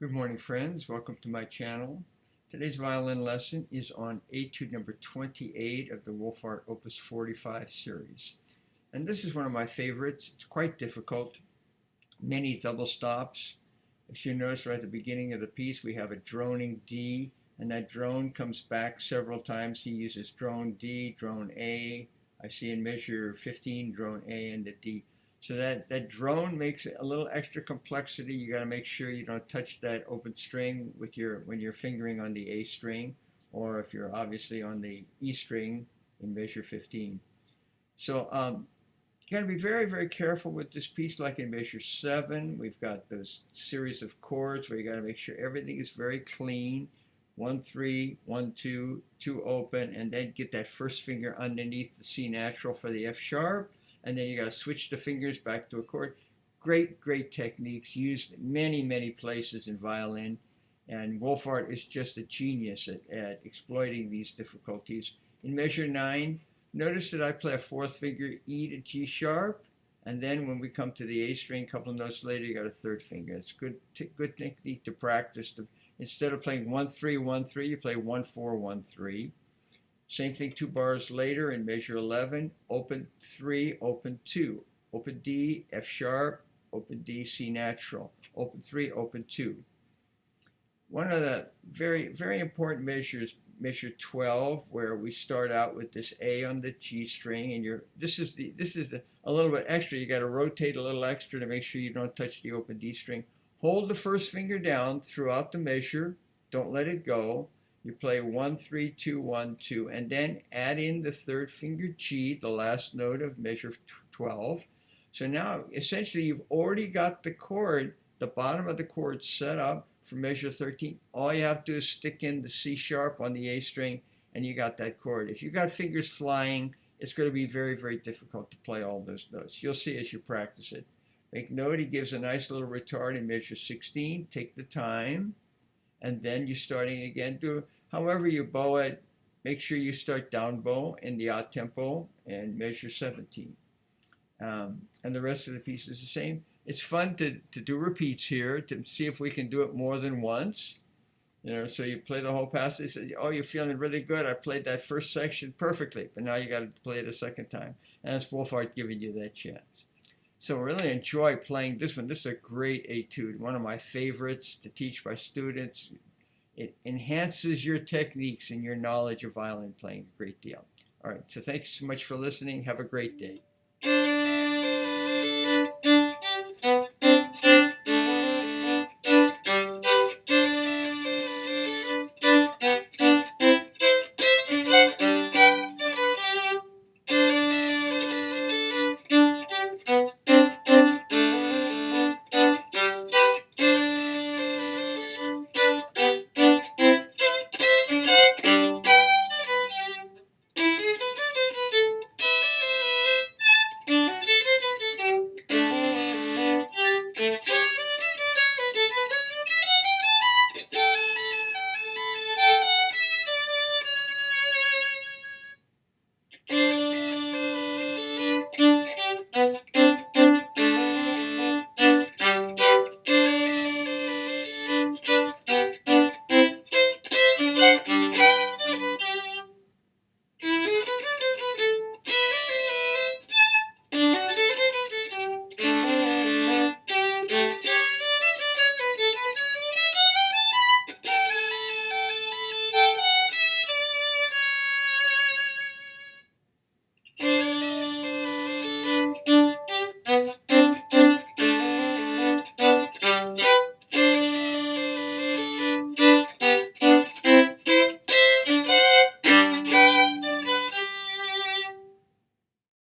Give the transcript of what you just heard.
Good morning, friends. Welcome to my channel. Today's violin lesson is on Etude number 28 of the Wohlfahrt opus 45 series. And this is one of my favorites. It's quite difficult. Many double stops. If you notice right at the beginning of the piece, we have a droning D, and that drone comes back several times. He uses drone D, drone A. I see in measure 15, drone A and the D. So that drone makes it a little extra complexity. You got to make sure you don't touch that open string with when you're fingering on the A string, or if you're obviously on the E string in measure 15. So you got to be very, very careful with this piece. Like in measure 7, we've got those series of chords where you got to make sure everything is very clean. 1, 3, 1, 2, 2 open, and then get that first finger underneath the C natural for the F sharp. And then you got to switch the fingers back to a chord. Great, great techniques used in many, many places in violin. And Wohlfahrt is just a genius at exploiting these difficulties. In measure 9, notice that I play a fourth finger E to G sharp. And then when we come to the A string, a couple of notes later, you got a third finger. It's good technique to practice. Instead of playing 1, 3, 1, 3, you play 1, 4, 1, 3. Same thing 2 bars later in measure 11, open 3, open 2, open D, F sharp, open D, C natural, open 3, open 2. One of the very, very important measures, measure 12, where we start out with this A on the G string, and this is a little bit extra. You got to rotate a little extra to make sure you don't touch the open D string. Hold the first finger down throughout the measure. Don't let it go. You play 1, 3, 2, 1, 2, and then add in the third finger G, the last note of measure 12. So now, essentially, you've already got the chord, the bottom of the chord set up for measure 13. All you have to do is stick in the C sharp on the A string, and you got that chord. If you got fingers flying, it's going to be very, very difficult to play all those notes. You'll see as you practice it. Make note, he gives a nice little retard in measure 16. Take the time. And then you're starting again. Do however you bow it. Make sure you start down bow in the odd tempo and measure 17. And the rest of the piece is the same. It's fun to do repeats here to see if we can do it more than once. So you play the whole passage. Oh, you're feeling really good. I played that first section perfectly, but now you got to play it a second time. And that's Wohlfahrt giving you that chance. So really enjoy playing this one. This is a great etude, one of my favorites to teach my students. It enhances your techniques and your knowledge of violin playing a great deal. All right, so thanks so much for listening. Have a great day.